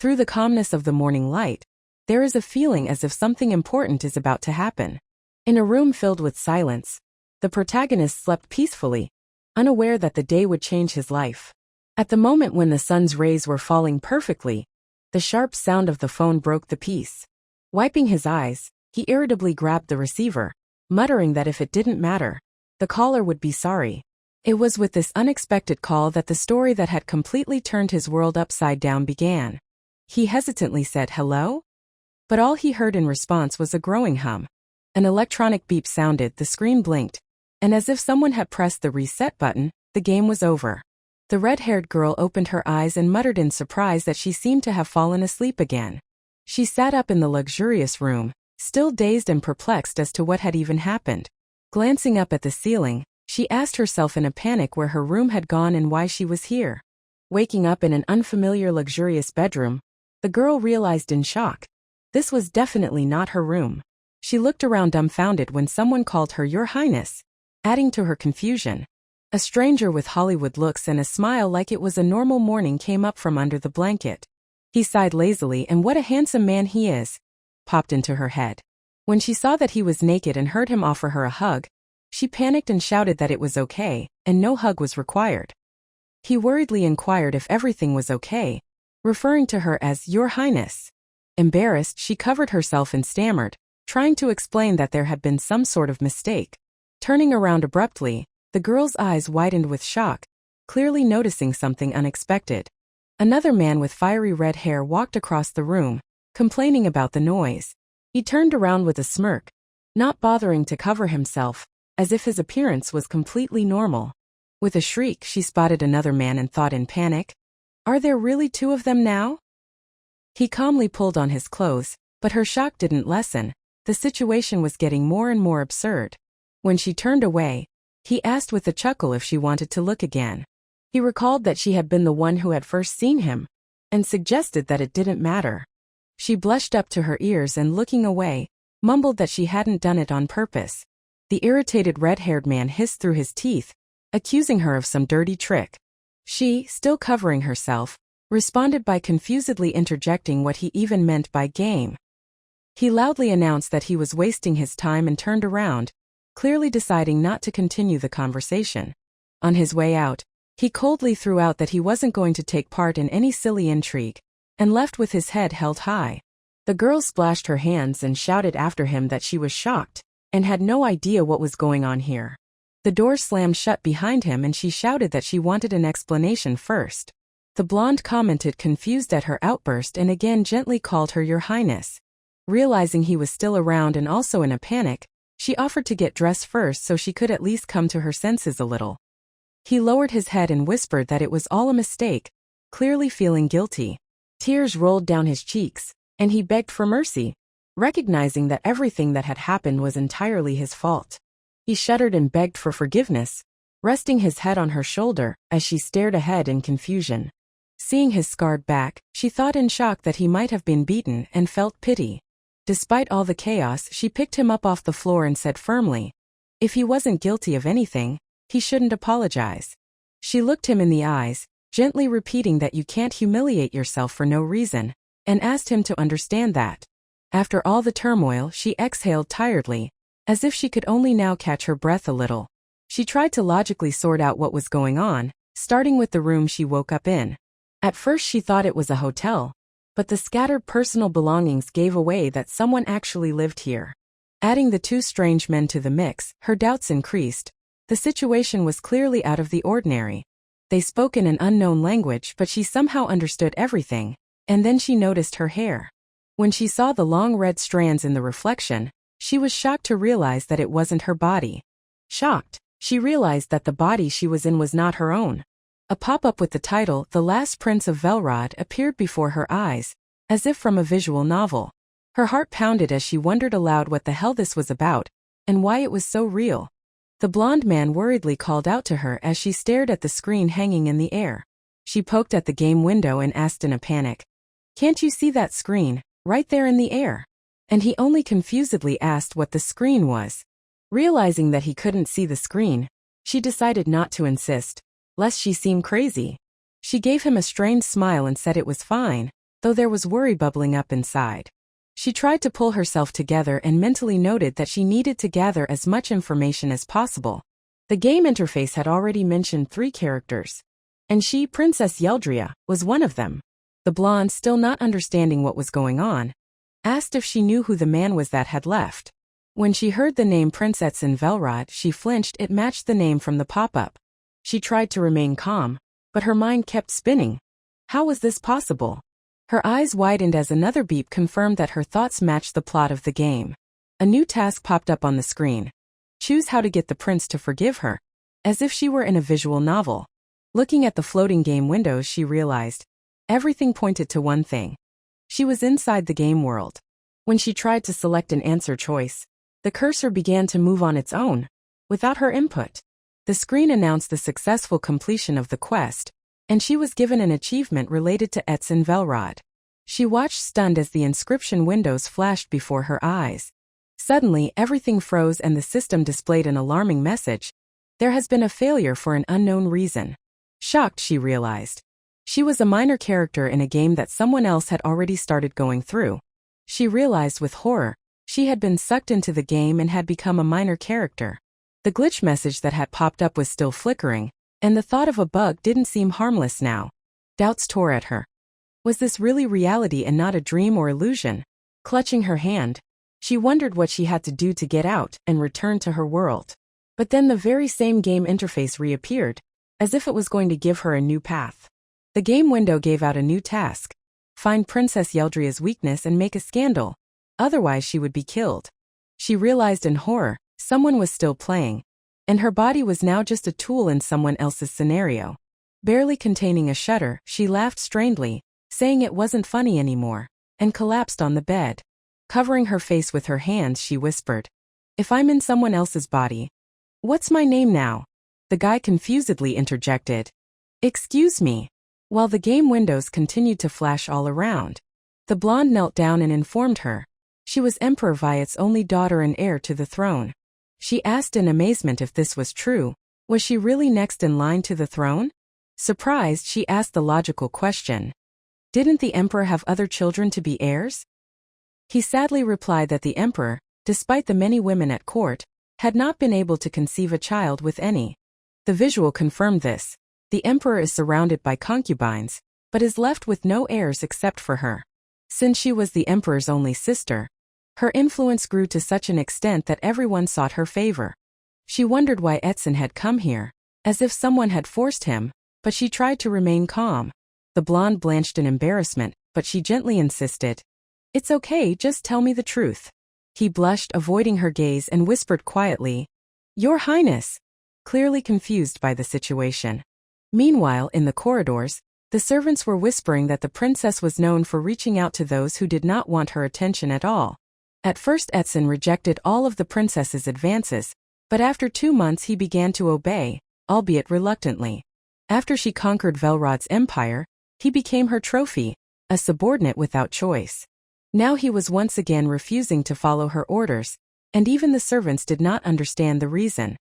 Through the calmness of the morning light, there is a feeling as if something important is about to happen. In a room filled with silence, the protagonist slept peacefully, unaware that the day would change his life. At the moment when the sun's rays were falling perfectly, the sharp sound of the phone broke the peace. Wiping his eyes, he irritably grabbed the receiver, muttering that if it didn't matter, the caller would be sorry. It was with this unexpected call that the story that had completely turned his world upside down began. He hesitantly said hello? But all he heard in response was a growing hum. An electronic beep sounded, the screen blinked, and as if someone had pressed the reset button, the game was over. The red-haired girl opened her eyes and muttered in surprise that she seemed to have fallen asleep again. She sat up in the luxurious room, still dazed and perplexed as to what had even happened. Glancing up at the ceiling, she asked herself in a panic where her room had gone and why she was here. Waking up in an unfamiliar luxurious bedroom, the girl realized in shock. This was definitely not her room. She looked around dumbfounded when someone called her Your Highness, adding to her confusion. A stranger with Hollywood looks and a smile like it was a normal morning came up from under the blanket. He sighed lazily, and what a handsome man he is, popped into her head. When she saw that he was naked and heard him offer her a hug, she panicked and shouted that it was okay, and no hug was required. He worriedly inquired if everything was okay, referring to her as Your Highness. Embarrassed, she covered herself and stammered, trying to explain that there had been some sort of mistake. Turning around abruptly, the girl's eyes widened with shock, clearly noticing something unexpected. Another man with fiery red hair walked across the room, complaining about the noise. He turned around with a smirk, not bothering to cover himself, as if his appearance was completely normal. With a shriek, she spotted another man and thought in panic, "Are there really two of them now?" He calmly pulled on his clothes, but her shock didn't lessen. The situation was getting more and more absurd. When she turned away, he asked with a chuckle if she wanted to look again. He recalled that she had been the one who had first seen him, and suggested that it didn't matter. She blushed up to her ears and, looking away, mumbled that she hadn't done it on purpose. The irritated red-haired man hissed through his teeth, accusing her of some dirty trick. She, still covering herself, responded by confusedly interjecting what he even meant by game. He loudly announced that he was wasting his time and turned around, clearly deciding not to continue the conversation. On his way out, he coldly threw out that he wasn't going to take part in any silly intrigue, and left with his head held high. The girl splashed her hands and shouted after him that she was shocked, and had no idea what was going on here. The door slammed shut behind him and she shouted that she wanted an explanation first. The blonde commented, confused at her outburst, and again gently called her Your Highness. Realizing he was still around and also in a panic, she offered to get dressed first so she could at least come to her senses a little. He lowered his head and whispered that it was all a mistake, clearly feeling guilty. Tears rolled down his cheeks, and he begged for mercy, recognizing that everything that had happened was entirely his fault. He shuddered and begged for forgiveness, resting his head on her shoulder as she stared ahead in confusion. Seeing his scarred back, she thought in shock that he might have been beaten and felt pity. Despite all the chaos, she picked him up off the floor and said firmly, if he wasn't guilty of anything, he shouldn't apologize. She looked him in the eyes, gently repeating that you can't humiliate yourself for no reason, and asked him to understand that. After all the turmoil, she exhaled tiredly, as if she could only now catch her breath a little. She tried to logically sort out what was going on, starting with the room she woke up in. At first she thought it was a hotel, but the scattered personal belongings gave away that someone actually lived here. Adding the two strange men to the mix, her doubts increased. The situation was clearly out of the ordinary. They spoke in an unknown language, but she somehow understood everything, and then she noticed her hair. When she saw the long red strands in the reflection, she was shocked to realize that it wasn't her body. Shocked, she realized that the body she was in was not her own. A pop-up with the title, The Last Prince of Velrod, appeared before her eyes, as if from a visual novel. Her heart pounded as she wondered aloud what the hell this was about, and why it was so real. The blonde man worriedly called out to her as she stared at the screen hanging in the air. She poked at the game window and asked in a panic, "Can't you see that screen, right there in the air?" And he only confusedly asked what the screen was. Realizing that he couldn't see the screen, she decided not to insist, lest she seem crazy. She gave him a strained smile and said it was fine, though there was worry bubbling up inside. She tried to pull herself together and mentally noted that she needed to gather as much information as possible. The game interface had already mentioned 3 characters, and she, Princess Yeldria, was one of them. The blonde, still not understanding what was going on, asked if she knew who the man was that had left. When she heard the name Princess Velrod, she flinched. It matched the name from the pop-up. She tried to remain calm, but her mind kept spinning. How was this possible? Her eyes widened as another beep confirmed that her thoughts matched the plot of the game. A new task popped up on the screen. Choose how to get the prince to forgive her. As if she were in a visual novel. Looking at the floating game windows, she realized everything pointed to one thing. She was inside the game world. When she tried to select an answer choice, the cursor began to move on its own, without her input. The screen announced the successful completion of the quest, and she was given an achievement related to Etzin Velrod. She watched stunned as the inscription windows flashed before her eyes. Suddenly, everything froze and the system displayed an alarming message. There has been a failure for an unknown reason. Shocked, she realized she was a minor character in a game that someone else had already started going through. She realized with horror, she had been sucked into the game and had become a minor character. The glitch message that had popped up was still flickering, and the thought of a bug didn't seem harmless now. Doubts tore at her. Was this really reality and not a dream or illusion? Clutching her hand, she wondered what she had to do to get out and return to her world. But then the very same game interface reappeared, as if it was going to give her a new path. The game window gave out a new task. Find Princess Yeldria's weakness and make a scandal. Otherwise she would be killed. She realized in horror, someone was still playing, and her body was now just a tool in someone else's scenario. Barely containing a shudder, she laughed strangely, saying it wasn't funny anymore, and collapsed on the bed. Covering her face with her hands, she whispered, "If I'm in someone else's body, what's my name now?" The guy confusedly interjected, "Excuse me," while the game windows continued to flash all around. The blonde knelt down and informed her. She was Emperor Viet's only daughter and heir to the throne. She asked in amazement if this was true. Was she really next in line to the throne? Surprised, she asked the logical question. Didn't the emperor have other children to be heirs? He sadly replied that the emperor, despite the many women at court, had not been able to conceive a child with any. The visual confirmed this. The emperor is surrounded by concubines, but is left with no heirs except for her. Since she was the emperor's only sister, her influence grew to such an extent that everyone sought her favor. She wondered why Etzin had come here, as if someone had forced him, but she tried to remain calm. The blonde blanched in embarrassment, but she gently insisted, "It's okay, just tell me the truth." He blushed, avoiding her gaze, and whispered quietly, "Your Highness," clearly confused by the situation. Meanwhile, in the corridors, the servants were whispering that the princess was known for reaching out to those who did not want her attention at all. At first Etzin rejected all of the princess's advances, but after 2 months he began to obey, albeit reluctantly. After she conquered Velrod's empire, he became her trophy, a subordinate without choice. Now he was once again refusing to follow her orders, and even the servants did not understand the reason.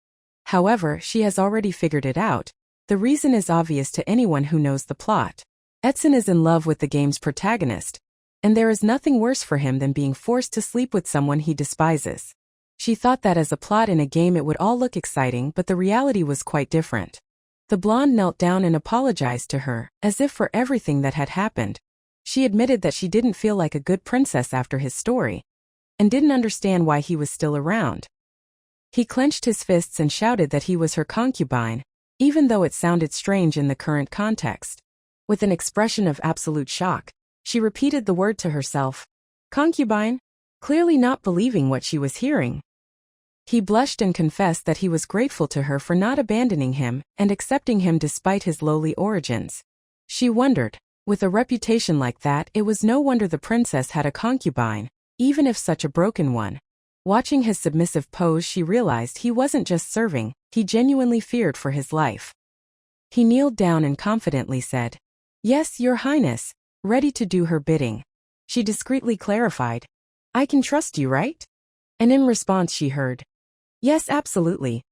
However, she has already figured it out. The reason is obvious to anyone who knows the plot. Etzin is in love with the game's protagonist, and there is nothing worse for him than being forced to sleep with someone he despises. She thought that as a plot in a game it would all look exciting, but the reality was quite different. The blonde knelt down and apologized to her, as if for everything that had happened. She admitted that she didn't feel like a good princess after his story, and didn't understand why he was still around. He clenched his fists and shouted that he was her concubine, even though it sounded strange in the current context. With an expression of absolute shock, she repeated the word to herself, "Concubine," clearly not believing what she was hearing. He blushed and confessed that he was grateful to her for not abandoning him and accepting him despite his lowly origins. She wondered, with a reputation like that, it was no wonder the princess had a concubine, even if such a broken one. Watching his submissive pose, she realized he wasn't just serving, he genuinely feared for his life. He kneeled down and confidently said, "Yes, Your Highness," ready to do her bidding. She discreetly clarified, "I can trust you, right?" And in response she heard, "Yes, absolutely."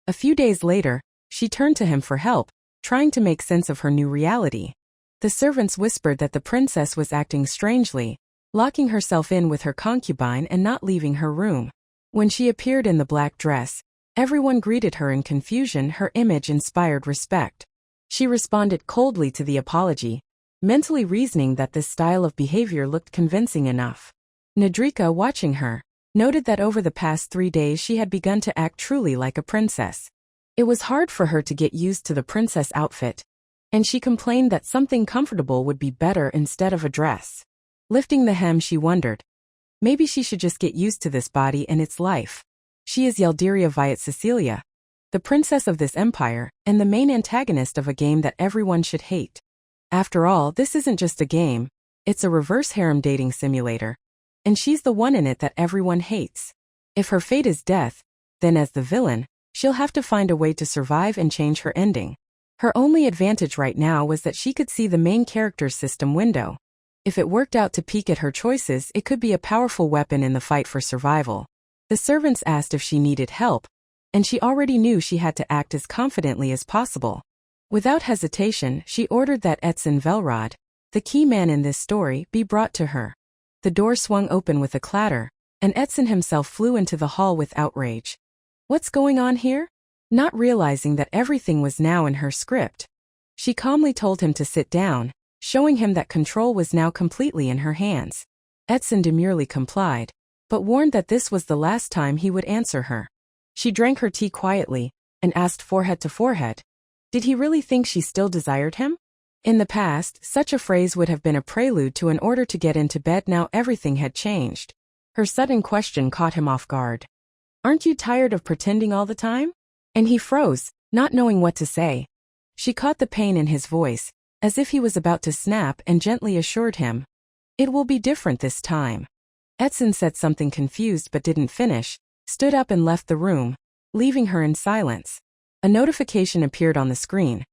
A few days later, she turned to him for help, trying to make sense of her new reality. The servants whispered that the princess was acting strangely, locking herself in with her concubine and not leaving her room. When she appeared in the black dress, everyone greeted her in confusion. Her image inspired respect. She responded coldly to the apology, mentally reasoning that this style of behavior looked convincing enough. Nedrika, watching her, noted that over the past 3 days she had begun to act truly like a princess. It was hard for her to get used to the princess outfit, and she complained that something comfortable would be better instead of a dress. Lifting the hem, she wondered, maybe she should just get used to this body and its life. She is Yeldiria Viet Cecilia, the princess of this empire, and the main antagonist of a game that everyone should hate. After all, this isn't just a game, it's a reverse harem dating simulator. And she's the one in it that everyone hates. If her fate is death, then as the villain, she'll have to find a way to survive and change her ending. Her only advantage right now was that she could see the main character's system window. If it worked out to peek at her choices, it could be a powerful weapon in the fight for survival. The servants asked if she needed help, and she already knew she had to act as confidently as possible. Without hesitation, she ordered that Etzin Velrod, the key man in this story, be brought to her. The door swung open with a clatter, and Etzin himself flew into the hall with outrage. What's going on here? Not realizing that everything was now in her script, she calmly told him to sit down, showing him that control was now completely in her hands. Etzin demurely complied, but warned that this was the last time he would answer her. She drank her tea quietly, and asked forehead to forehead, did he really think she still desired him? In the past, such a phrase would have been a prelude to an order to get into bed. Now everything had changed. Her sudden question caught him off guard. Aren't you tired of pretending all the time? And he froze, not knowing what to say. She caught the pain in his voice, as if he was about to snap, and gently assured him, it will be different this time. Etzin said something confused but didn't finish, stood up and left the room, leaving her in silence. A notification appeared on the screen.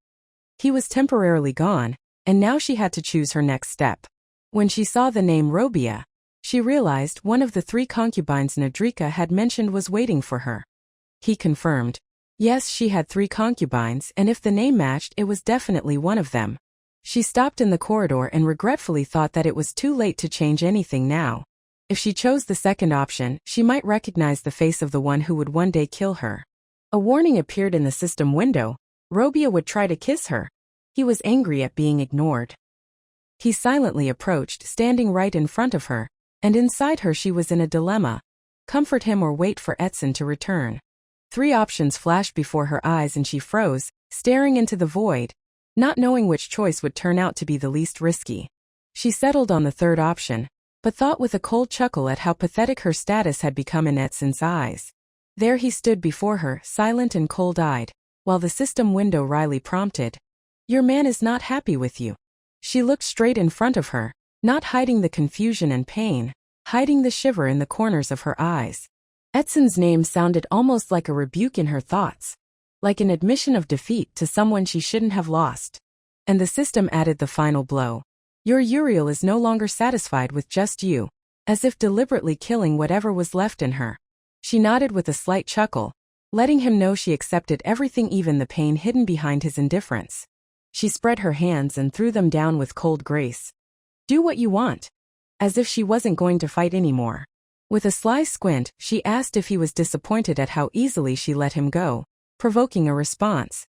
He was temporarily gone, and now she had to choose her next step. When she saw the name Robia, she realized one of the 3 concubines Nedrika had mentioned was waiting for her. He confirmed. Yes, she had 3 concubines, and if the name matched, it was definitely one of them. She stopped in the corridor and regretfully thought that it was too late to change anything now. If she chose the second option, she might recognize the face of the one who would one day kill her. A warning appeared in the system window. Robia would try to kiss her. He was angry at being ignored. He silently approached, standing right in front of her, and inside her she was in a dilemma. Comfort him or wait for Etzin to return. 3 options flashed before her eyes and she froze, staring into the void, not knowing which choice would turn out to be the least risky. She settled on the third option, but thought with a cold chuckle at how pathetic her status had become in Etzin's eyes. There he stood before her, silent and cold-eyed, while the system window wryly prompted, your man is not happy with you. She looked straight in front of her, not hiding the confusion and pain, hiding the shiver in the corners of her eyes. Etzin's name sounded almost like a rebuke in her thoughts, like an admission of defeat to someone she shouldn't have lost. And the system added the final blow. Your Uriel is no longer satisfied with just you, as if deliberately killing whatever was left in her. She nodded with a slight chuckle, letting him know she accepted everything, even the pain hidden behind his indifference. She spread her hands and threw them down with cold grace. Do what you want. As if she wasn't going to fight anymore. With a sly squint, she asked if he was disappointed at how easily she let him go, provoking a response.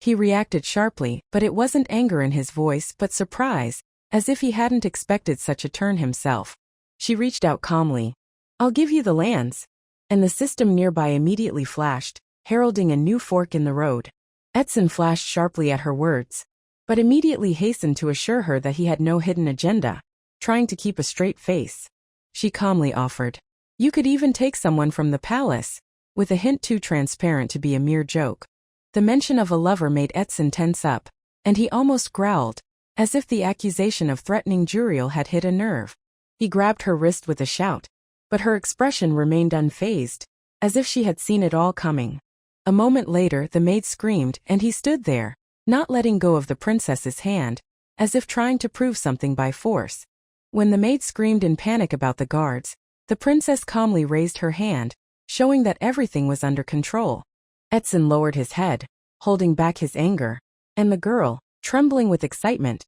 He reacted sharply, but it wasn't anger in his voice but surprise, as if he hadn't expected such a turn himself. She reached out calmly. I'll give you the lands. And the system nearby immediately flashed, heralding a new fork in the road. Etzin flashed sharply at her words, but immediately hastened to assure her that he had no hidden agenda, trying to keep a straight face. She calmly offered, you could even take someone from the palace, with a hint too transparent to be a mere joke. The mention of a lover made Etzin tense up, and he almost growled, as if the accusation of threatening Juriel had hit a nerve. He grabbed her wrist with a shout, but her expression remained unfazed, as if she had seen it all coming. A moment later the maid screamed, and he stood there, not letting go of the princess's hand, as if trying to prove something by force. When the maid screamed in panic about the guards, the princess calmly raised her hand, showing that everything was under control. Etzin lowered his head, holding back his anger, and the girl, trembling with excitement,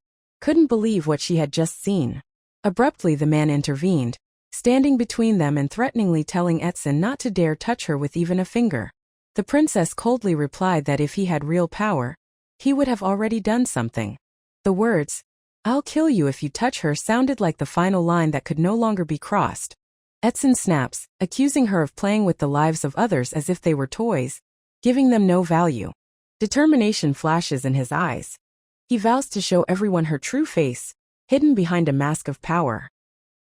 couldn't believe what she had just seen. Abruptly the man intervened, standing between them and threateningly telling Etsun not to dare touch her with even a finger. The princess coldly replied that if he had real power, he would have already done something. The words, "I'll kill you if you touch her," sounded like the final line that could no longer be crossed. Etsun snaps, accusing her of playing with the lives of others as if they were toys, giving them no value. Determination flashes in his eyes. He vows to show everyone her true face, hidden behind a mask of power.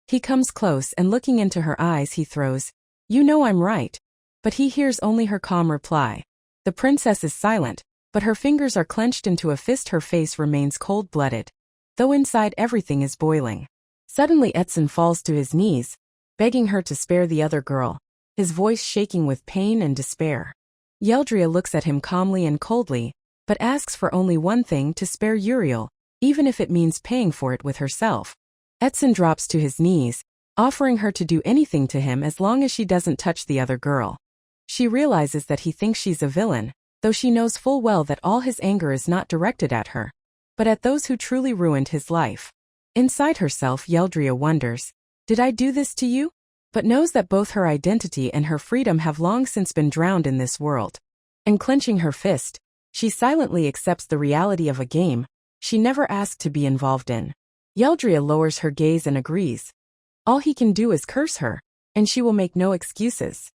He comes close and looking into her eyes he throws, "You know I'm right." But he hears only her calm reply. The princess is silent, but her fingers are clenched into a fist. Her face remains cold-blooded, though inside everything is boiling. Suddenly Etsun falls to his knees, begging her to spare the other girl, his voice shaking with pain and despair. Yeldria looks at him calmly and coldly, but asks for only one thing: to spare Uriel, even if it means paying for it with herself. Etsun drops to his knees, offering her to do anything to him as long as she doesn't touch the other girl. She realizes that he thinks she's a villain, though she knows full well that all his anger is not directed at her, but at those who truly ruined his life. Inside herself, Yeldria wonders, "Did I do this to you?" But knows that both her identity and her freedom have long since been drowned in this world. And clenching her fist, she silently accepts the reality of a game she never asked to be involved in. Yeldria lowers her gaze and agrees. All he can do is curse her, and she will make no excuses.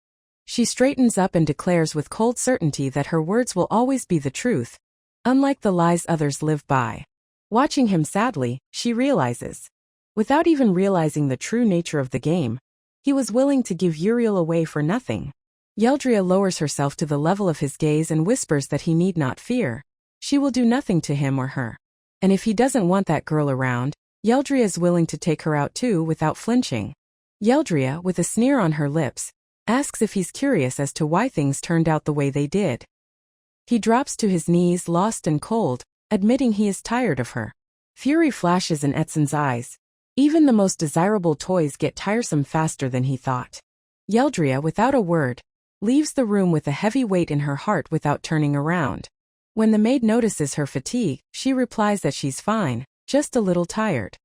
She straightens up and declares with cold certainty that her words will always be the truth, unlike the lies others live by. Watching him sadly, she realizes, without even realizing the true nature of the game, he was willing to give Uriel away for nothing. Yeldria lowers herself to the level of his gaze and whispers that he need not fear. She will do nothing to him or her. And if he doesn't want that girl around, Yeldria is willing to take her out too without flinching. Yeldria, with a sneer on her lips, asks if he's curious as to why things turned out the way they did. He drops to his knees lost and cold, admitting he is tired of her. Fury flashes in Etsun's eyes. Even the most desirable toys get tiresome faster than he thought. Yeldria, without a word, leaves the room with a heavy weight in her heart without turning around. When the maid notices her fatigue, she replies that she's fine, just a little tired.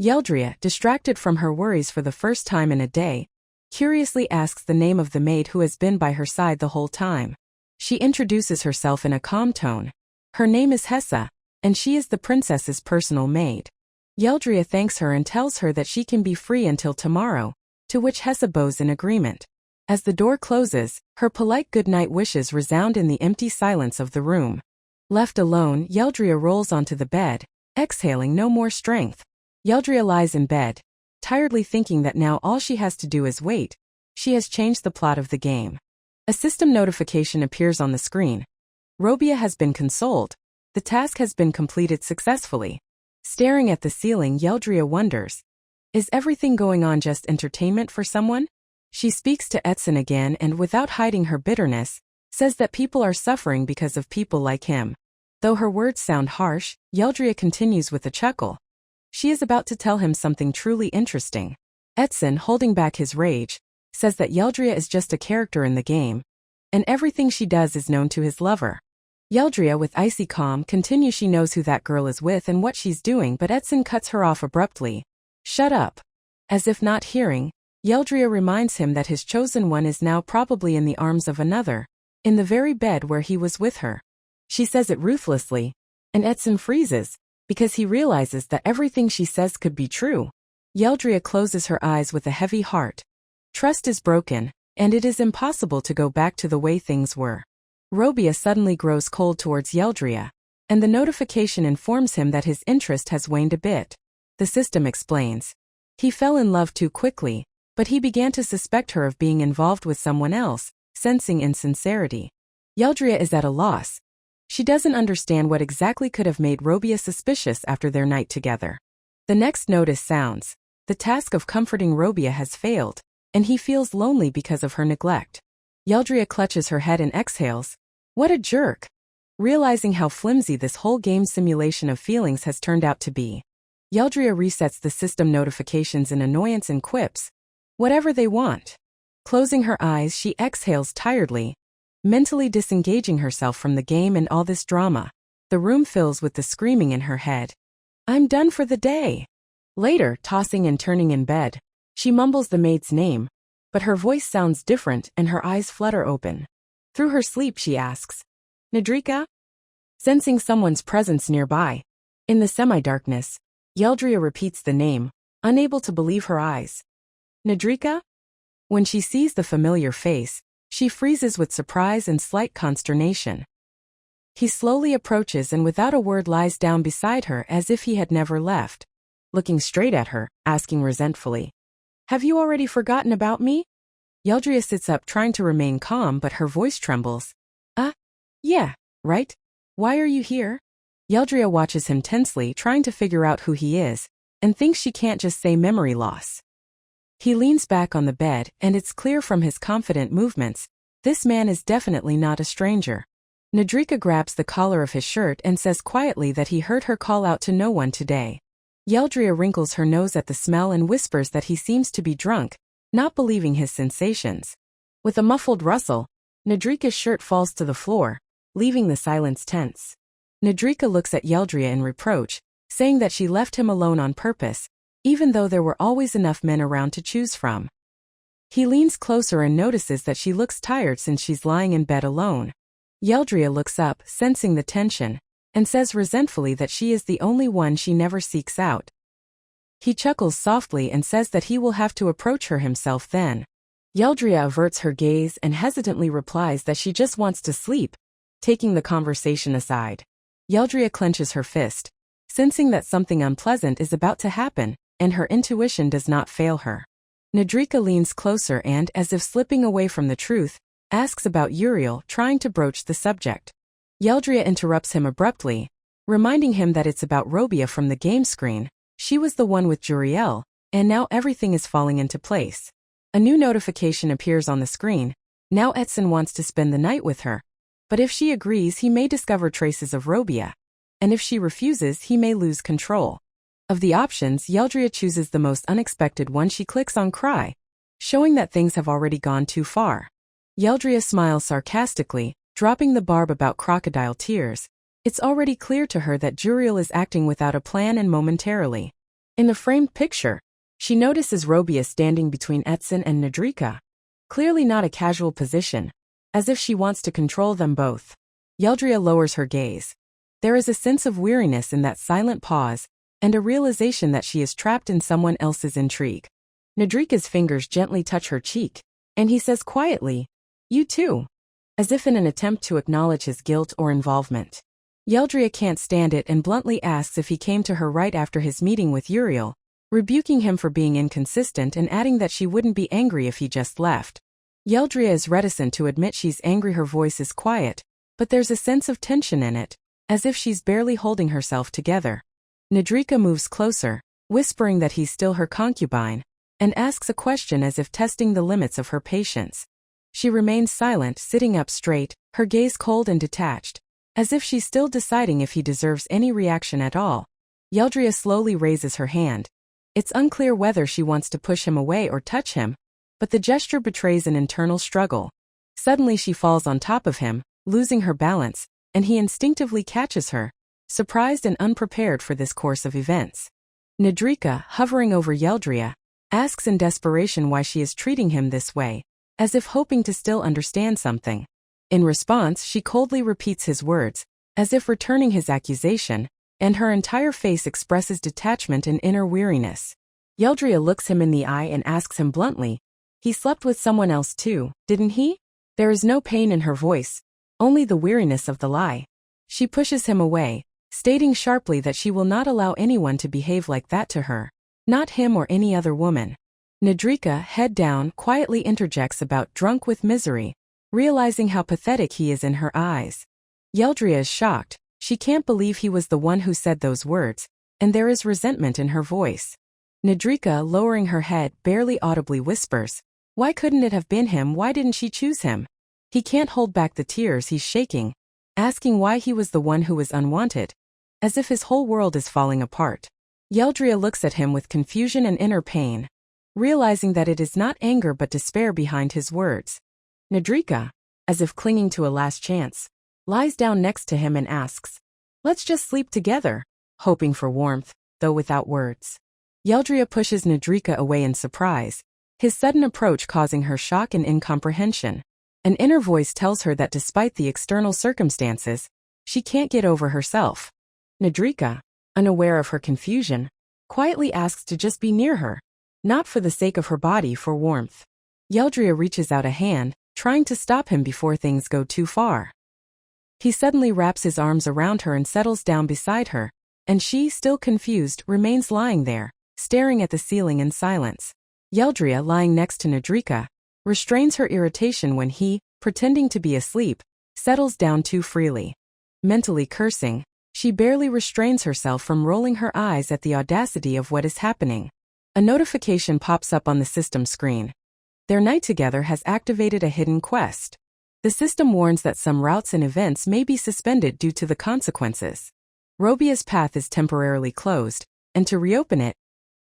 Yeldria, distracted from her worries for the first time in a day, curiously asks the name of the maid who has been by her side the whole time. She introduces herself in a calm tone. Her name is Hessa, and she is the princess's personal maid. Yeldria thanks her and tells her that she can be free until tomorrow, to which Hessa bows in agreement. As the door closes, her polite goodnight wishes resound in the empty silence of the room. Left alone, Yeldria rolls onto the bed, exhaling no more strength. Yeldria lies in bed, tiredly thinking that now all she has to do is wait. She has changed the plot of the game. A system notification appears on the screen. Robia has been consoled. The task has been completed successfully. Staring at the ceiling, Yeldria wonders, is everything going on just entertainment for someone? She speaks to Etsun again and, without hiding her bitterness, says that people are suffering because of people like him. Though her words sound harsh, Yeldria continues with a chuckle. She is about to tell him something truly interesting. Etsun, holding back his rage, says that Yeldria is just a character in the game, and everything she does is known to his lover. Yeldria, with icy calm, continues. She knows who that girl is with and what she's doing, but Etsun cuts her off abruptly. Shut up. As if not hearing, Yeldria reminds him that his chosen one is now probably in the arms of another, in the very bed where he was with her. She says it ruthlessly, and Etsun freezes, because he realizes that everything she says could be true. Yeldria closes her eyes with a heavy heart. Trust is broken, and it is impossible to go back to the way things were. Robia suddenly grows cold towards Yeldria, and the notification informs him that his interest has waned a bit. The system explains. He fell in love too quickly, but he began to suspect her of being involved with someone else, sensing insincerity. Yeldria is at a loss. She doesn't understand what exactly could have made Robia suspicious after their night together. The next notice sounds. The task of comforting Robia has failed, and he feels lonely because of her neglect. Yeldria clutches her head and exhales. What a jerk! Realizing how flimsy this whole game simulation of feelings has turned out to be, Yeldria resets the system notifications in annoyance and quips, whatever they want. Closing her eyes, she exhales tiredly, mentally disengaging herself from the game and all this drama. The room fills with the screaming in her head. I'm done for the day. Later, tossing and turning in bed, she mumbles the maid's name, but her voice sounds different and her eyes flutter open. Through her sleep she asks, Nedrika? Sensing someone's presence nearby. In the semi-darkness, Yeldria repeats the name, unable to believe her eyes. Nedrika? When she sees the familiar face, she freezes with surprise and slight consternation. He slowly approaches and without a word lies down beside her as if he had never left, looking straight at her, asking resentfully, Have you already forgotten about me? Yeldria sits up trying to remain calm but her voice trembles. Yeah, right? Why are you here? Yeldria watches him tensely trying to figure out who he is, and thinks she can't just say memory loss. He leans back on the bed and it's clear from his confident movements, this man is definitely not a stranger. Nedrika grabs the collar of his shirt and says quietly that he heard her call out to no one today. Yeldria wrinkles her nose at the smell and whispers that he seems to be drunk, not believing his sensations. With a muffled rustle, Nedrika's shirt falls to the floor, leaving the silence tense. Nedrika looks at Yeldria in reproach, saying that she left him alone on purpose, even though there were always enough men around to choose from. He leans closer and notices that she looks tired since she's lying in bed alone. Yeldria looks up, sensing the tension, and says resentfully that she is the only one she never seeks out. He chuckles softly and says that he will have to approach her himself then. Yeldria averts her gaze and hesitantly replies that she just wants to sleep, taking the conversation aside. Yeldria clenches her fist, sensing that something unpleasant is about to happen, and her intuition does not fail her. Nedrika leans closer and, as if slipping away from the truth, asks about Uriel, trying to broach the subject. Yeldria interrupts him abruptly, reminding him that it's about Robia from the game screen. She was the one with Juriel, and now everything is falling into place. A new notification appears on the screen. Now Etson wants to spend the night with her. But if she agrees, he may discover traces of Robia. And if she refuses, he may lose control. Of the options, Yeldria chooses the most unexpected one. She clicks on cry, showing that things have already gone too far. Yeldria smiles sarcastically, dropping the barb about crocodile tears. It's already clear to her that Juriel is acting without a plan and momentarily. In the framed picture, she notices Robia standing between Etson and Nedrika. Clearly not a casual position, as if she wants to control them both. Yeldria lowers her gaze. There is a sense of weariness in that silent pause, and a realization that she is trapped in someone else's intrigue. Nedrika's fingers gently touch her cheek, and he says quietly, You too, as if in an attempt to acknowledge his guilt or involvement. Yeldria can't stand it and bluntly asks if he came to her right after his meeting with Uriel, rebuking him for being inconsistent and adding that she wouldn't be angry if he just left. Yeldria is reticent to admit she's angry. Her voice is quiet, but there's a sense of tension in it, as if she's barely holding herself together. Nedrika moves closer, whispering that he's still her concubine, and asks a question as if testing the limits of her patience. She remains silent, sitting up straight, her gaze cold and detached, as if she's still deciding if he deserves any reaction at all. Yeldria slowly raises her hand. It's unclear whether she wants to push him away or touch him, but the gesture betrays an internal struggle. Suddenly she falls on top of him, losing her balance, and he instinctively catches her, surprised and unprepared for this course of events. Nedrika, hovering over Yeldria, asks in desperation why she is treating him this way, as if hoping to still understand something. In response, she coldly repeats his words, as if returning his accusation, and her entire face expresses detachment and inner weariness. Yeldria looks him in the eye and asks him bluntly, He slept with someone else too, didn't he? There is no pain in her voice, only the weariness of the lie. She pushes him away, stating sharply that she will not allow anyone to behave like that to her, not him or any other woman. Nedrika, head down, quietly interjects about drunk with misery, realizing how pathetic he is in her eyes. Yeldria is shocked. She can't believe he was the one who said those words, and there is resentment in her voice. Nedrika, lowering her head, barely audibly whispers, Why couldn't it have been him? Why didn't she choose him? He can't hold back the tears. He's shaking, asking why he was the one who was unwanted, as if his whole world is falling apart. Yeldria looks at him with confusion and inner pain, realizing that it is not anger but despair behind his words. Nedrika, as if clinging to a last chance, lies down next to him and asks, Let's just sleep together. hoping for warmth, though without words. Yeldria pushes Nedrika away in surprise, his sudden approach causing her shock and incomprehension. An inner voice tells her that despite the external circumstances, she can't get over herself. Nedrika, unaware of her confusion, quietly asks to just be near her, not for the sake of her body, for warmth. Yeldria reaches out a hand, trying to stop him before things go too far. He suddenly wraps his arms around her and settles down beside her, and she, still confused, remains lying there, staring at the ceiling in silence. Yeldria, lying next to Nedrika, restrains her irritation when he, pretending to be asleep, settles down too freely. Mentally cursing, she barely restrains herself from rolling her eyes at the audacity of what is happening. A notification pops up on the system screen. Their night together has activated a hidden quest. The system warns that some routes and events may be suspended due to the consequences. Robia's path is temporarily closed, and to reopen it,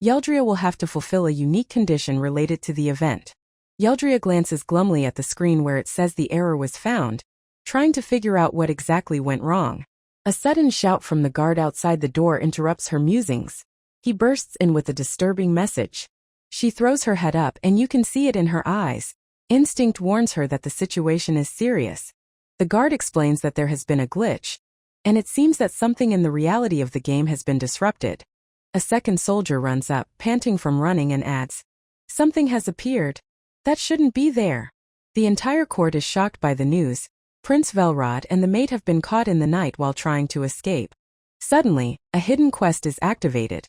Yeldria will have to fulfill a unique condition related to the event. Yeldria glances glumly at the screen where it says the error was found, trying to figure out what exactly went wrong. A sudden shout from the guard outside the door interrupts her musings. He bursts in with a disturbing message. She throws her head up and you can see it in her eyes. Instinct warns her that the situation is serious. The guard explains that there has been a glitch, and it seems that something in the reality of the game has been disrupted. A second soldier runs up, panting from running, and adds, "Something has appeared. That shouldn't be there." The entire court is shocked by the news. Prince Velrod and the mate have been caught in the night while trying to escape. Suddenly, a hidden quest is activated,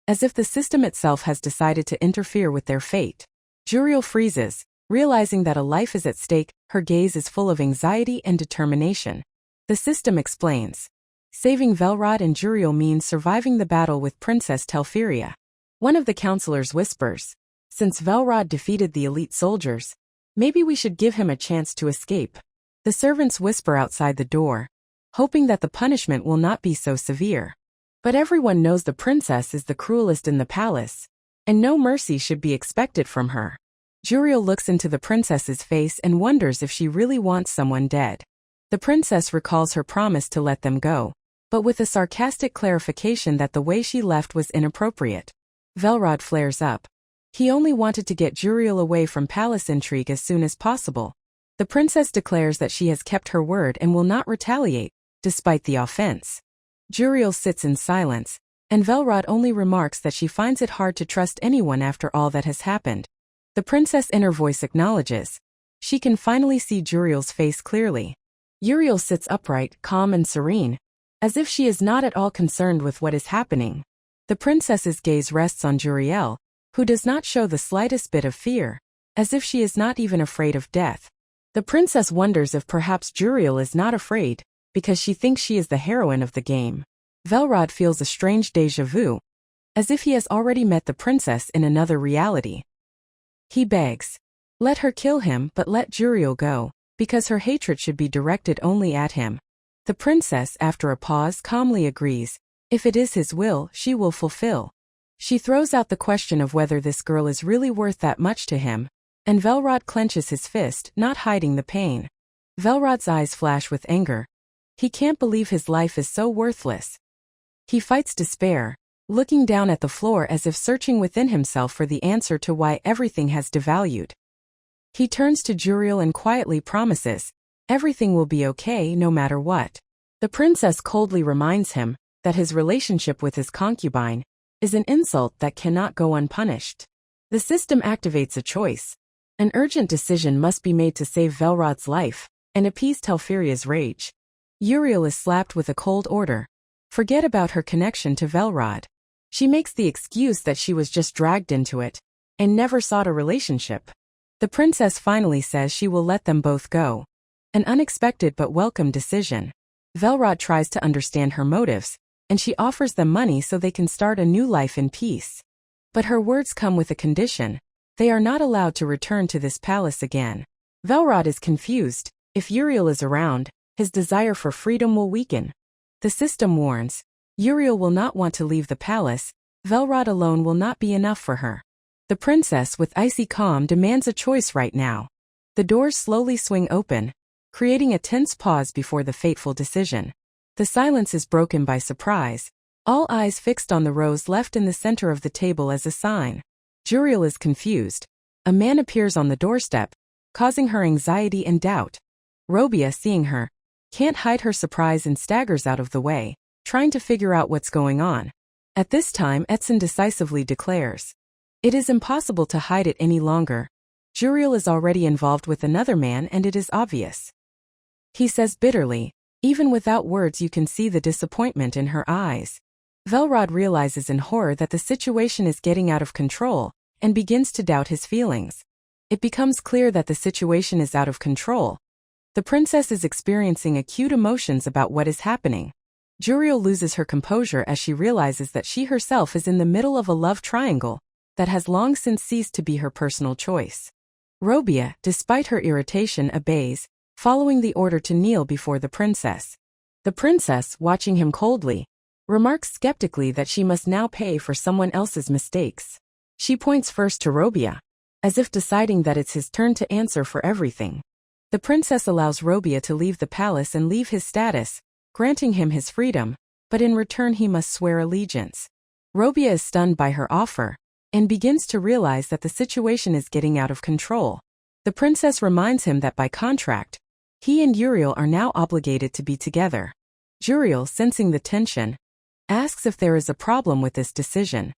as if the system itself has decided to interfere with their fate. Juriel freezes, realizing that a life is at stake. Her gaze is full of anxiety and determination. The system explains, saving Velrod and Juriel means surviving the battle with Princess Telferia. One of the counselors whispers, "Since Velrod defeated the elite soldiers, maybe we should give him a chance to escape." The servants whisper outside the door, hoping that the punishment will not be so severe. But everyone knows the princess is the cruelest in the palace, and no mercy should be expected from her. Juriel looks into the princess's face and wonders if she really wants someone dead. The princess recalls her promise to let them go, but with a sarcastic clarification that the way she left was inappropriate. Velrod flares up. He only wanted to get Juriel away from palace intrigue as soon as possible. The princess declares that she has kept her word and will not retaliate, despite the offense. Juriel sits in silence, and Velrod only remarks that she finds it hard to trust anyone after all that has happened. The princess' inner voice acknowledges. She can finally see Juriel's face clearly. Uriel sits upright, calm and serene, as if she is not at all concerned with what is happening. The princess's gaze rests on Juriel, who does not show the slightest bit of fear, as if she is not even afraid of death. The princess wonders if perhaps Juriel is not afraid, because she thinks she is the heroine of the game. Velrod feels a strange déjà vu, as if he has already met the princess in another reality. He begs, let her kill him, but let Juriel go, because her hatred should be directed only at him. The princess, after a pause, calmly agrees. If it is his will, she will fulfill. She throws out the question of whether this girl is really worth that much to him, and Velrod clenches his fist, not hiding the pain. Velrod's eyes flash with anger. He can't believe his life is so worthless. He fights despair, looking down at the floor as if searching within himself for the answer to why everything has devalued. He turns to Juriel and quietly promises, everything will be okay no matter what. The princess coldly reminds him that his relationship with his concubine is an insult that cannot go unpunished. The system activates a choice. An urgent decision must be made to save Velrod's life and appease Telferia's rage. Uriel is slapped with a cold order. Forget about her connection to Velrod. She makes the excuse that she was just dragged into it and never sought a relationship. The princess finally says she will let them both go. An unexpected but welcome decision. Velrod tries to understand her motives, and she offers them money so they can start a new life in peace. But her words come with a condition. They are not allowed to return to this palace again. Velrod is confused. If Uriel is around, his desire for freedom will weaken. The system warns, Uriel will not want to leave the palace. Velrod alone will not be enough for her. The princess, with icy calm, demands a choice right now. The doors slowly swing open, creating a tense pause before the fateful decision. The silence is broken by surprise. all eyes fixed on the rose left in the center of the table as a sign. Juriel is confused. A man appears on the doorstep, causing her anxiety and doubt. Robia, seeing her, can't hide her surprise and staggers out of the way, trying to figure out what's going on. At this time, Etson decisively declares, "It is impossible to hide it any longer. Juriel is already involved with another man and it is obvious." He says bitterly. Even without words you can see the disappointment in her eyes. Velrod realizes in horror that the situation is getting out of control, and begins to doubt his feelings. It becomes clear that the situation is out of control. The princess is experiencing acute emotions about what is happening. Juriel loses her composure as she realizes that she herself is in the middle of a love triangle that has long since ceased to be her personal choice. Robia, despite her irritation, obeys, following the order to kneel before the princess. The princess, watching him coldly, remarks skeptically that she must now pay for someone else's mistakes. She points first to Robia, as if deciding that it's his turn to answer for everything. The princess allows Robia to leave the palace and leave his status, granting him his freedom, but in return he must swear allegiance. Robia is stunned by her offer, and begins to realize that the situation is getting out of control. The princess reminds him that by contract, he and Uriel are now obligated to be together. Juriel, sensing the tension, asks if there is a problem with this decision.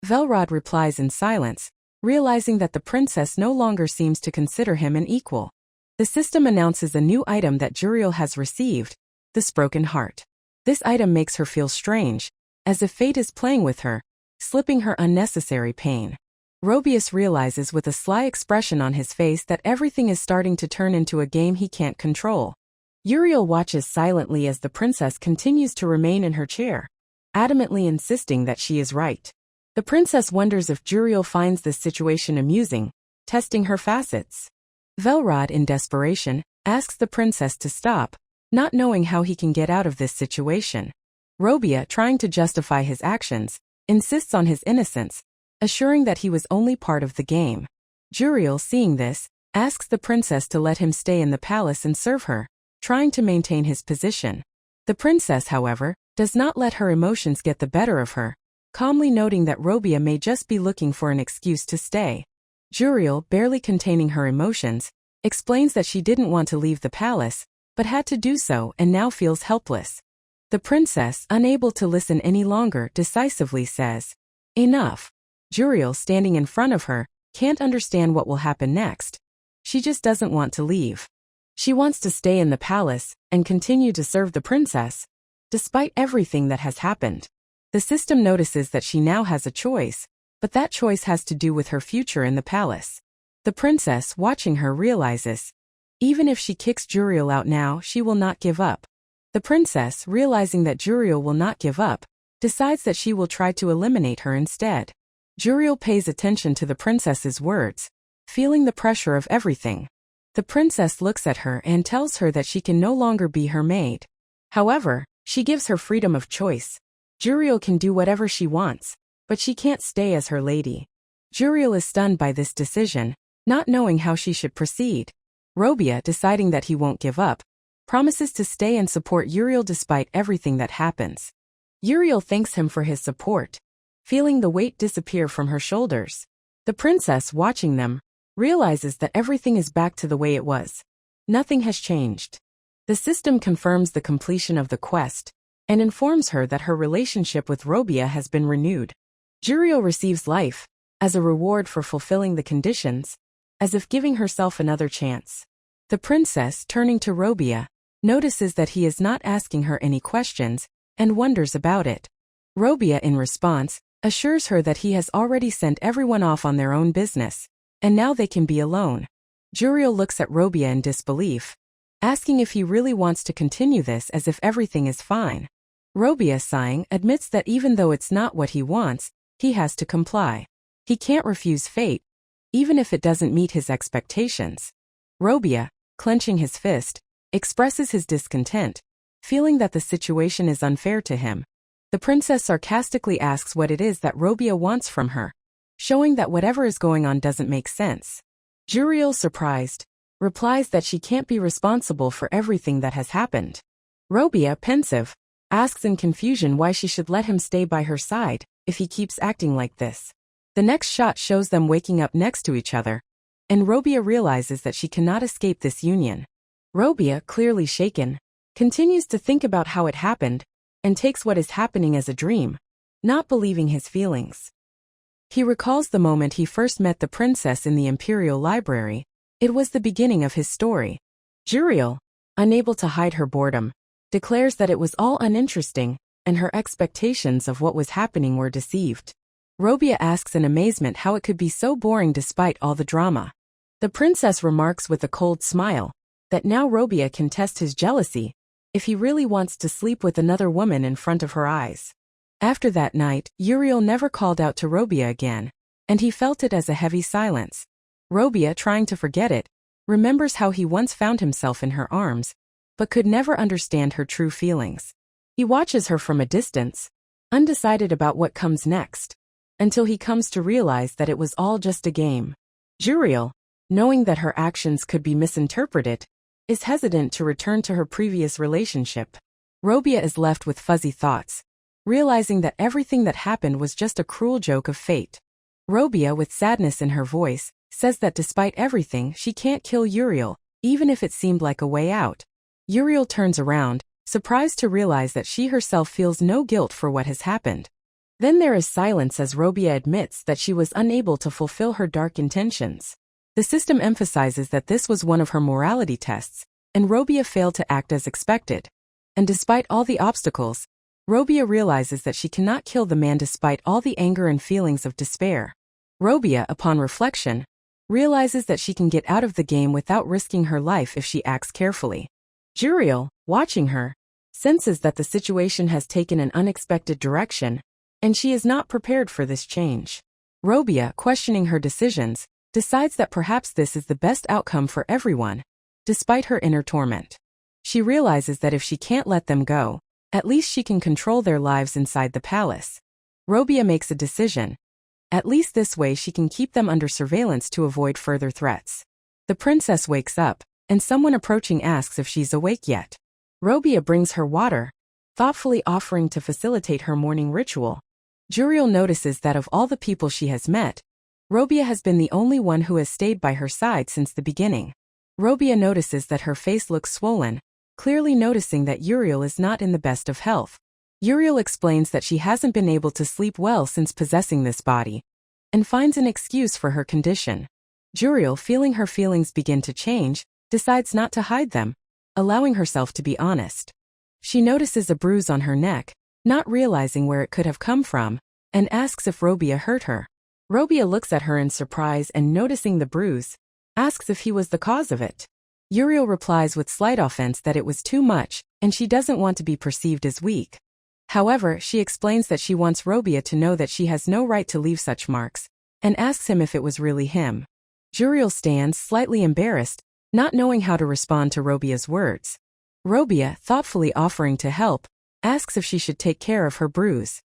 Velrod replies in silence, realizing that the princess no longer seems to consider him an equal. The system announces a new item that Juriel has received, the Broken Heart. This item makes her feel strange, as if fate is playing with her, slipping her unnecessary pain. Robius realizes with a sly expression on his face that everything is starting to turn into a game he can't control. Uriel watches silently as the princess continues to remain in her chair, adamantly insisting that she is right. The princess wonders if Juriel finds this situation amusing, testing her facets. Velrod, in desperation, asks the princess to stop, not knowing how he can get out of this situation. Robia, trying to justify his actions, insists on his innocence, assuring that he was only part of the game. Juriel, seeing this, asks the princess to let him stay in the palace and serve her, trying to maintain his position. The princess, however, does not let her emotions get the better of her, calmly noting that Robia may just be looking for an excuse to stay. Juriel, barely containing her emotions, explains that she didn't want to leave the palace, but had to do so and now feels helpless. The princess, unable to listen any longer, decisively says, "Enough." Juriel, standing in front of her, can't understand what will happen next. She just doesn't want to leave. She wants to stay in the palace and continue to serve the princess, despite everything that has happened. The system notices that she now has a choice, but that choice has to do with her future in the palace. The princess, watching her, realizes, even if she kicks Juriel out now, she will not give up. The princess, realizing that Juriel will not give up, decides that she will try to eliminate her instead. Juriel pays attention to the princess's words, feeling the pressure of everything. The princess looks at her and tells her that she can no longer be her maid. However, she gives her freedom of choice. Juriel can do whatever she wants, but she can't stay as her lady. Juriel is stunned by this decision, not knowing how she should proceed. Robia, deciding that he won't give up, promises to stay and support Uriel despite everything that happens. Uriel thanks him for his support, feeling the weight disappear from her shoulders. The princess, watching them, realizes that everything is back to the way it was. Nothing has changed. The system confirms the completion of the quest, and informs her that her relationship with Robia has been renewed. Juriel receives life, as a reward for fulfilling the conditions, as if giving herself another chance. The princess, turning to Robia, notices that he is not asking her any questions, and wonders about it. Robia, in response, assures her that he has already sent everyone off on their own business, and now they can be alone. Juriel looks at Robia in disbelief, asking if he really wants to continue this as if everything is fine. Robia, sighing, admits that even though it's not what he wants, he has to comply. He can't refuse fate, even if it doesn't meet his expectations. Robia, clenching his fist, expresses his discontent, feeling that the situation is unfair to him. The princess sarcastically asks what it is that Robia wants from her, showing that whatever is going on doesn't make sense. Juriel, surprised, replies that she can't be responsible for everything that has happened. Robia, pensive, asks in confusion why she should let him stay by her side if he keeps acting like this. The next shot shows them waking up next to each other, and Robia realizes that she cannot escape this union. Robia, clearly shaken, continues to think about how it happened and takes what is happening as a dream, not believing his feelings. He recalls the moment he first met the princess in the Imperial Library. It was the beginning of his story. Juriel, unable to hide her boredom, declares that it was all uninteresting, and her expectations of what was happening were deceived. Robia asks in amazement how it could be so boring despite all the drama. The princess remarks with a cold smile that now Robia can test his jealousy if he really wants to sleep with another woman in front of her eyes. After that night, Uriel never called out to Robia again, and he felt it as a heavy silence. Robia, trying to forget it, remembers how he once found himself in her arms, but could never understand her true feelings. He watches her from a distance, undecided about what comes next, until he comes to realize that it was all just a game. Juriel, knowing that her actions could be misinterpreted, is hesitant to return to her previous relationship. Robia is left with fuzzy thoughts, realizing that everything that happened was just a cruel joke of fate. Robia, with sadness in her voice, says that despite everything she can't kill Uriel, even if it seemed like a way out. Uriel turns around, surprised to realize that she herself feels no guilt for what has happened. Then there is silence as Robia admits that she was unable to fulfill her dark intentions. The system emphasizes that this was one of her morality tests, and Robia failed to act as expected. And despite all the obstacles, Robia realizes that she cannot kill the man despite all the anger and feelings of despair. Robia, upon reflection, realizes that she can get out of the game without risking her life if she acts carefully. Juriel, watching her, senses that the situation has taken an unexpected direction, and she is not prepared for this change. Robia, questioning her decisions, decides that perhaps this is the best outcome for everyone, despite her inner torment. She realizes that if she can't let them go, at least she can control their lives inside the palace. Robia makes a decision. At least this way she can keep them under surveillance to avoid further threats. The princess wakes up, and someone approaching asks if she's awake yet. Robia brings her water, thoughtfully offering to facilitate her morning ritual. Juriel notices that of all the people she has met, Robia has been the only one who has stayed by her side since the beginning. Robia notices that her face looks swollen, clearly noticing that Uriel is not in the best of health. Uriel explains that she hasn't been able to sleep well since possessing this body, and finds an excuse for her condition. Juriel, feeling her feelings begin to change, decides not to hide them, allowing herself to be honest. She notices a bruise on her neck, not realizing where it could have come from, and asks if Robia hurt her. Robia looks at her in surprise and, noticing the bruise, asks if he was the cause of it. Uriel replies with slight offense that it was too much, and she doesn't want to be perceived as weak. However, she explains that she wants Robia to know that she has no right to leave such marks, and asks him if it was really him. Juriel stands, slightly embarrassed, not knowing how to respond to Robia's words. Robia, thoughtfully offering to help, asks if she should take care of her bruise.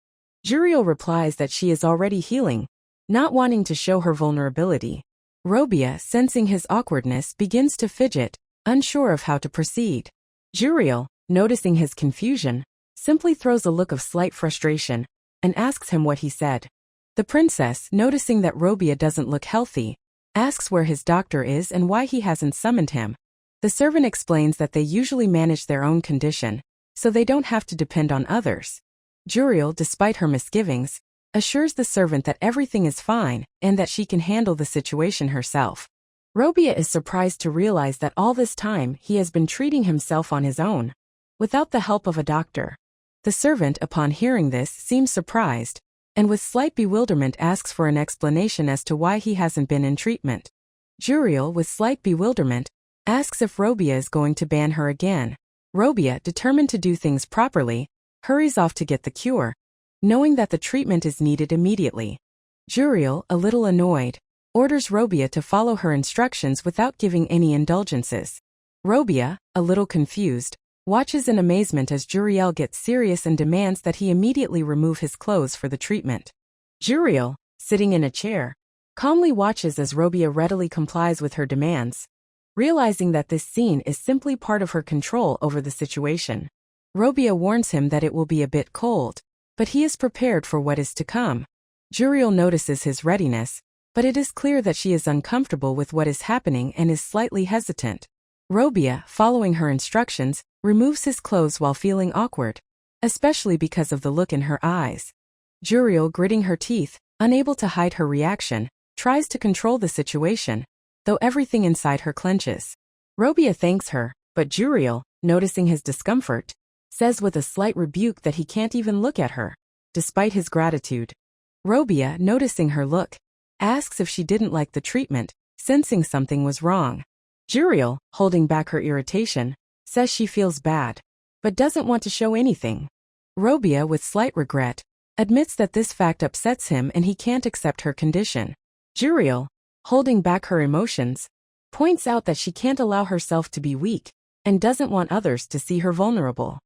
Juriel replies that she is already healing, not wanting to show her vulnerability. Robia, sensing his awkwardness, begins to fidget, unsure of how to proceed. Juriel, noticing his confusion, simply throws a look of slight frustration, and asks him what he said. The princess, noticing that Robia doesn't look healthy, asks where his doctor is and why he hasn't summoned him. The servant explains that they usually manage their own condition, so they don't have to depend on others. Juriel, despite her misgivings, assures the servant that everything is fine and that she can handle the situation herself. Robia is surprised to realize that all this time he has been treating himself on his own, without the help of a doctor. The servant, upon hearing this, seems surprised, and with slight bewilderment asks for an explanation as to why he hasn't been in treatment. Juriel, with slight bewilderment, asks if Robia is going to ban her again. Robia, determined to do things properly, hurries off to get the cure, knowing that the treatment is needed immediately. Juriel, a little annoyed, orders Robia to follow her instructions without giving any indulgences. Robia, a little confused, watches in amazement as Juriel gets serious and demands that he immediately remove his clothes for the treatment. Juriel, sitting in a chair, calmly watches as Robia readily complies with her demands, realizing that this scene is simply part of her control over the situation. Robia warns him that it will be a bit cold, but he is prepared for what is to come. Juriel notices his readiness, but it is clear that she is uncomfortable with what is happening and is slightly hesitant. Robia, following her instructions, removes his clothes while feeling awkward, especially because of the look in her eyes. Juriel, gritting her teeth, unable to hide her reaction, tries to control the situation, though everything inside her clenches. Robia thanks her, but Juriel, noticing his discomfort, says with a slight rebuke that he can't even look at her, despite his gratitude. Robia, noticing her look, asks if she didn't like the treatment, sensing something was wrong. Juriel, holding back her irritation, says she feels bad, but doesn't want to show anything. Robia, with slight regret, admits that this fact upsets him and he can't accept her condition. Juriel, holding back her emotions, points out that she can't allow herself to be weak and doesn't want others to see her vulnerable.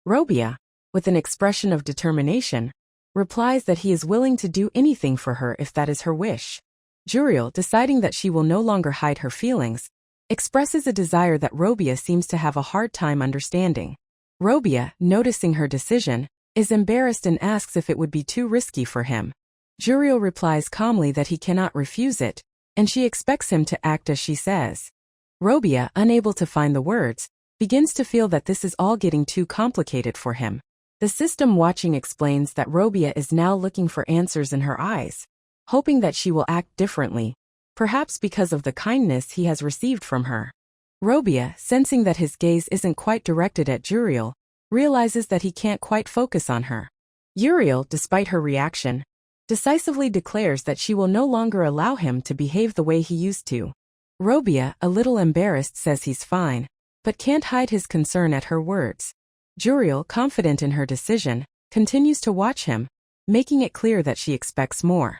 Robia, with an expression of determination, replies that he is willing to do anything for her if that is her wish. Juriel, deciding that she will no longer hide her feelings, expresses a desire that Robia seems to have a hard time understanding. Robia, noticing her decision, is embarrassed and asks if it would be too risky for him. Juriel replies calmly that he cannot refuse it, and she expects him to act as she says. Robia, unable to find the words, begins to feel that this is all getting too complicated for him. The system watching explains that Robia is now looking for answers in her eyes, hoping that she will act differently, perhaps because of the kindness he has received from her. Robia, sensing that his gaze isn't quite directed at Juriel, realizes that he can't quite focus on her. Juriel, despite her reaction, decisively declares that she will no longer allow him to behave the way he used to. Robia, a little embarrassed, says he's fine, but can't hide his concern at her words. Juriel, confident in her decision, continues to watch him, making it clear that she expects more.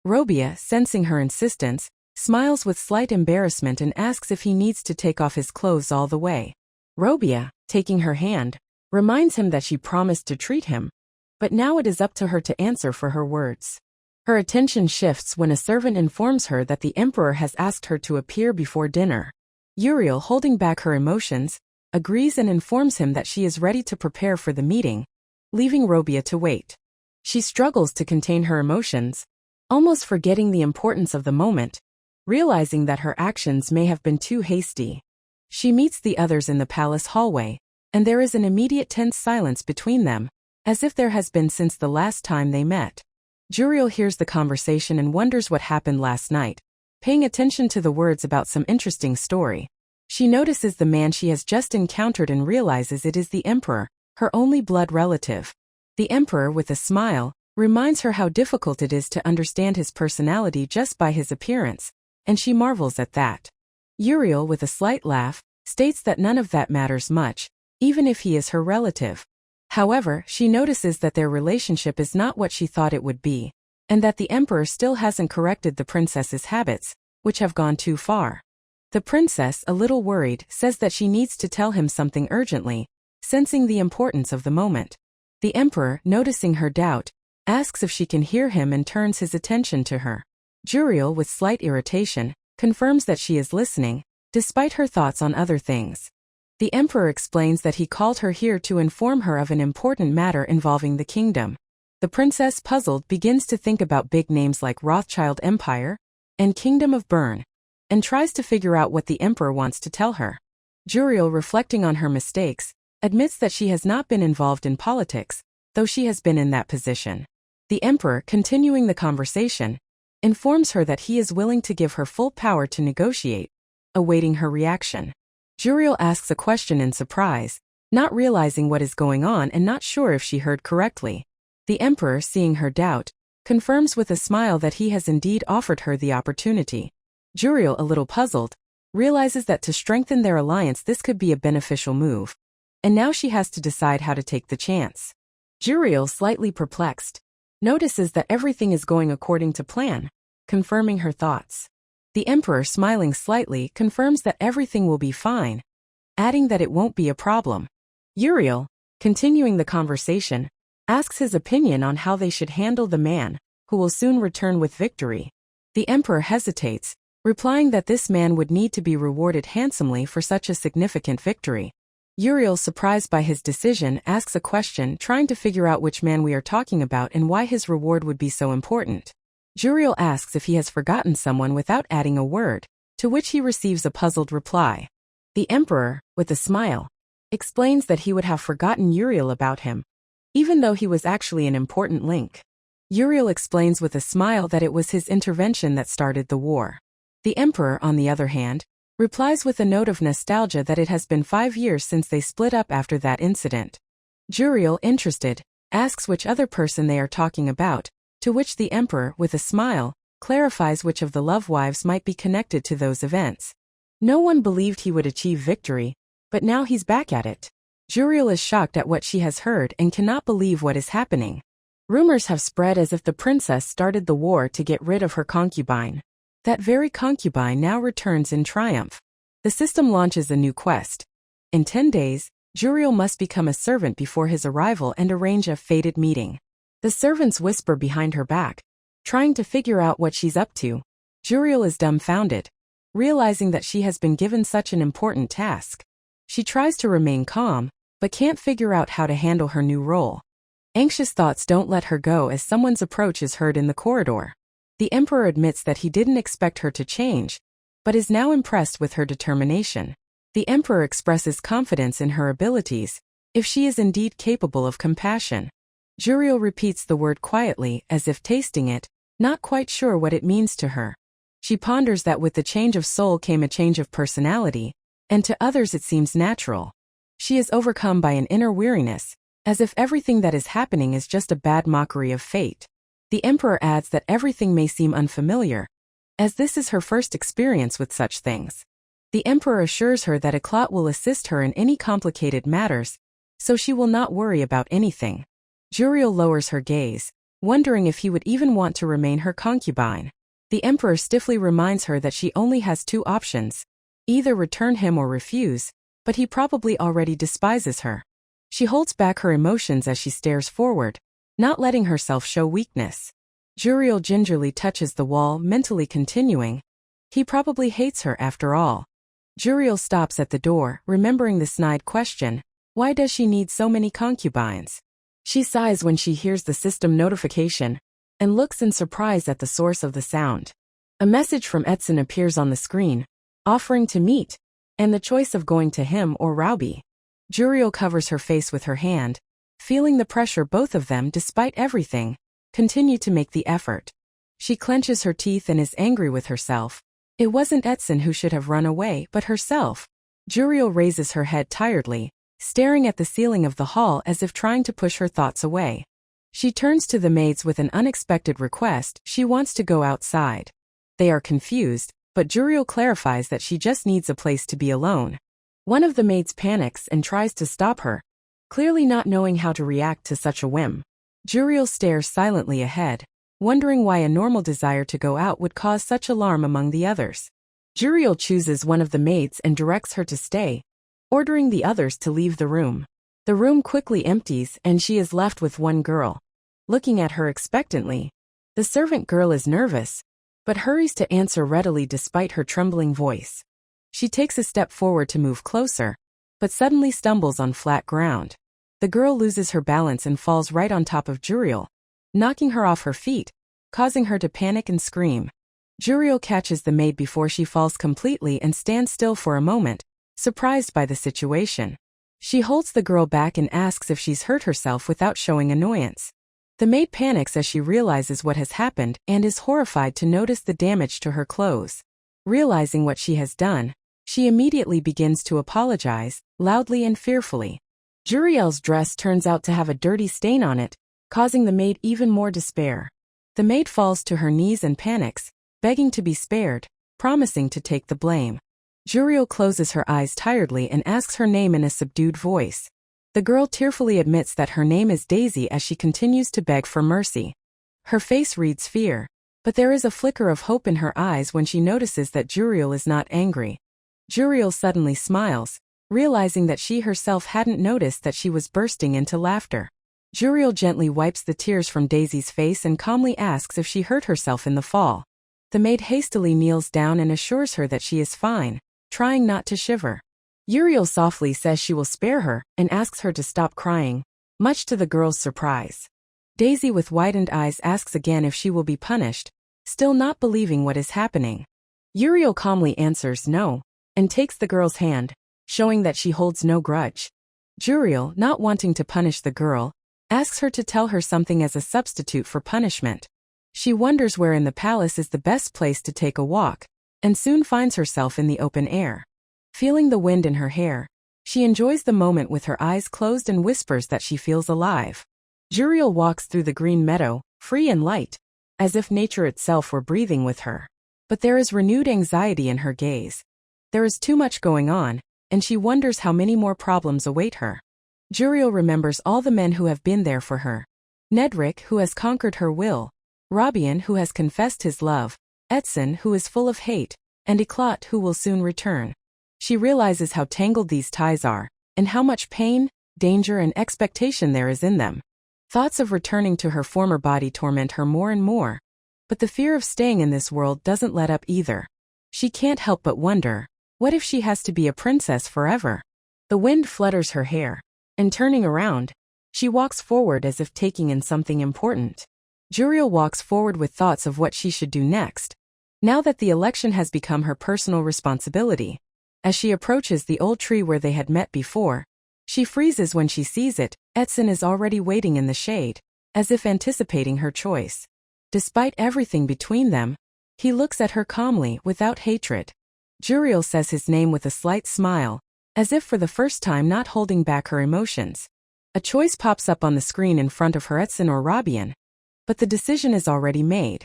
Robia, sensing her insistence, smiles with slight embarrassment and asks if he needs to take off his clothes all the way. Robia, taking her hand, reminds him that she promised to treat him, but now it is up to her to answer for her words. Her attention shifts when a servant informs her that the emperor has asked her to appear before dinner. Juriel, holding back her emotions, agrees and informs him that she is ready to prepare for the meeting, leaving Robia to wait. She struggles to contain her emotions, almost forgetting the importance of the moment, realizing that her actions may have been too hasty. She meets the others in the palace hallway, and there is an immediate tense silence between them, as if there has been since the last time they met. Juriel hears the conversation and wonders what happened last night, paying attention to the words about some interesting story. She notices the man she has just encountered and realizes it is the emperor, her only blood relative. The emperor, with a smile, reminds her how difficult it is to understand his personality just by his appearance, and she marvels at that. Juriel, with a slight laugh, states that none of that matters much, even if he is her relative. However, she notices that their relationship is not what she thought it would be, and that the emperor still hasn't corrected the princess's habits, which have gone too far. The princess, a little worried, says that she needs to tell him something urgently, sensing the importance of the moment. The emperor, noticing her doubt, asks if she can hear him and turns his attention to her. Juriel, with slight irritation, confirms that she is listening, despite her thoughts on other things. The emperor explains that he called her here to inform her of an important matter involving the kingdom. The princess, puzzled, begins to think about big names like Rothschild Empire and Kingdom of Bern, and tries to figure out what the emperor wants to tell her. Juriel, reflecting on her mistakes, admits that she has not been involved in politics, though she has been in that position. The emperor, continuing the conversation, informs her that he is willing to give her full power to negotiate, awaiting her reaction. Juriel asks a question in surprise, not realizing what is going on and not sure if she heard correctly. The emperor, seeing her doubt, confirms with a smile that he has indeed offered her the opportunity. Juriel, a little puzzled, realizes that to strengthen their alliance this could be a beneficial move, and now she has to decide how to take the chance. Juriel, slightly perplexed, notices that everything is going according to plan, confirming her thoughts. The emperor, smiling slightly, confirms that everything will be fine, adding that it won't be a problem. Juriel, continuing the conversation, asks his opinion on how they should handle the man, who will soon return with victory. The emperor hesitates, replying that this man would need to be rewarded handsomely for such a significant victory. Uriel, surprised by his decision, asks a question, trying to figure out which man we are talking about and why his reward would be so important. Uriel asks if he has forgotten someone without adding a word, to which he receives a puzzled reply. The Emperor, with a smile, explains that he would have forgotten Uriel about him, even though he was actually an important link. Uriel explains with a smile that it was his intervention that started the war. The Emperor, on the other hand, replies with a note of nostalgia that it has been 5 years since they split up after that incident. Uriel, interested, asks which other person they are talking about, to which the Emperor, with a smile, clarifies which of the love wives might be connected to those events. No one believed he would achieve victory, but now he's back at it. Uriel is shocked at what she has heard and cannot believe what is happening. Rumors have spread as if the princess started the war to get rid of her concubine. That very concubine now returns in triumph. The system launches a new quest. In 10 days, Uriel must become a servant before his arrival and arrange a fated meeting. The servants whisper behind her back, trying to figure out what she's up to. Uriel is dumbfounded, realizing that she has been given such an important task. She tries to remain calm, but can't figure out how to handle her new role. Anxious thoughts don't let her go as someone's approach is heard in the corridor. The Emperor admits that he didn't expect her to change, but is now impressed with her determination. The Emperor expresses confidence in her abilities, if she is indeed capable of compassion. Uriel repeats the word quietly, as if tasting it, not quite sure what it means to her. She ponders that with the change of soul came a change of personality, and to others it seems natural. She is overcome by an inner weariness, as if everything that is happening is just a bad mockery of fate. The Emperor adds that everything may seem unfamiliar, as this is her first experience with such things. The Emperor assures her that Eclat will assist her in any complicated matters, so she will not worry about anything. Uriel lowers her gaze, wondering if he would even want to remain her concubine. The Emperor stiffly reminds her that she only has 2 options, either return him or refuse, but he probably already despises her. She holds back her emotions as she stares forward, not letting herself show weakness. Uriel gingerly touches the wall, mentally continuing, he probably hates her after all. Uriel stops at the door, remembering the snide question, why does she need so many concubines? She sighs when she hears the system notification, and looks in surprise at the source of the sound. A message from Edson appears on the screen, offering to meet, and the choice of going to him or Raubi. Uriel covers her face with her hand, feeling the pressure both of them, despite everything, continue to make the effort. She clenches her teeth and is angry with herself. It wasn't Edson who should have run away, but herself. Uriel raises her head tiredly, staring at the ceiling of the hall as if trying to push her thoughts away. She turns to the maids with an unexpected request. She wants to go outside. They are confused, but Uriel clarifies that she just needs a place to be alone. One of the maids panics and tries to stop her, clearly not knowing how to react to such a whim. Uriel stares silently ahead, wondering why a normal desire to go out would cause such alarm among the others. Uriel chooses one of the maids and directs her to stay, ordering the others to leave the room. The room quickly empties and she is left with one girl, looking at her expectantly. The servant girl is nervous, but hurries to answer readily despite her trembling voice. She takes a step forward to move closer, but suddenly stumbles on flat ground. The girl loses her balance and falls right on top of Uriel, knocking her off her feet, causing her to panic and scream. Uriel catches the maid before she falls completely and stands still for a moment, surprised by the situation. She holds the girl back and asks if she's hurt herself without showing annoyance. The maid panics as she realizes what has happened and is horrified to notice the damage to her clothes. Realizing what she has done, she immediately begins to apologize, loudly and fearfully. Uriel's dress turns out to have a dirty stain on it, causing the maid even more despair. The maid falls to her knees and panics, begging to be spared, promising to take the blame. Uriel closes her eyes tiredly and asks her name in a subdued voice. The girl tearfully admits that her name is Daisy as she continues to beg for mercy. Her face reads fear, but there is a flicker of hope in her eyes when she notices that Uriel is not angry. Uriel suddenly smiles, realizing that she herself hadn't noticed that she was bursting into laughter. Uriel gently wipes the tears from Daisy's face and calmly asks if she hurt herself in the fall. The maid hastily kneels down and assures her that she is fine, trying not to shiver. Uriel softly says she will spare her and asks her to stop crying, much to the girl's surprise. Daisy with widened eyes asks again if she will be punished, still not believing what is happening. Uriel calmly answers no, and takes the girl's hand, showing that she holds no grudge. Juriel, not wanting to punish the girl, asks her to tell her something as a substitute for punishment. She wonders where in the palace is the best place to take a walk, and soon finds herself in the open air. Feeling the wind in her hair, she enjoys the moment with her eyes closed and whispers that she feels alive. Juriel walks through the green meadow, free and light, as if nature itself were breathing with her. But there is renewed anxiety in her gaze. There is too much going on, and she wonders how many more problems await her. Juriel remembers all the men who have been there for her. Nedrick, who has conquered her will, Robian, who has confessed his love, Etson, who is full of hate, and Eclat, who will soon return. She realizes how tangled these ties are, and how much pain, danger, and expectation there is in them. Thoughts of returning to her former body torment her more and more, but the fear of staying in this world doesn't let up either. She can't help but wonder, what if she has to be a princess forever? The wind flutters her hair, and turning around, she walks forward as if taking in something important. Juriel walks forward with thoughts of what she should do next, now that the election has become her personal responsibility. As she approaches the old tree where they had met before, she freezes when she sees it. Etson is already waiting in the shade, as if anticipating her choice. Despite everything between them, he looks at her calmly, without hatred. Juriel says his name with a slight smile, as if for the first time not holding back her emotions. A choice pops up on the screen in front of her, Etson or Robian. But the decision is already made.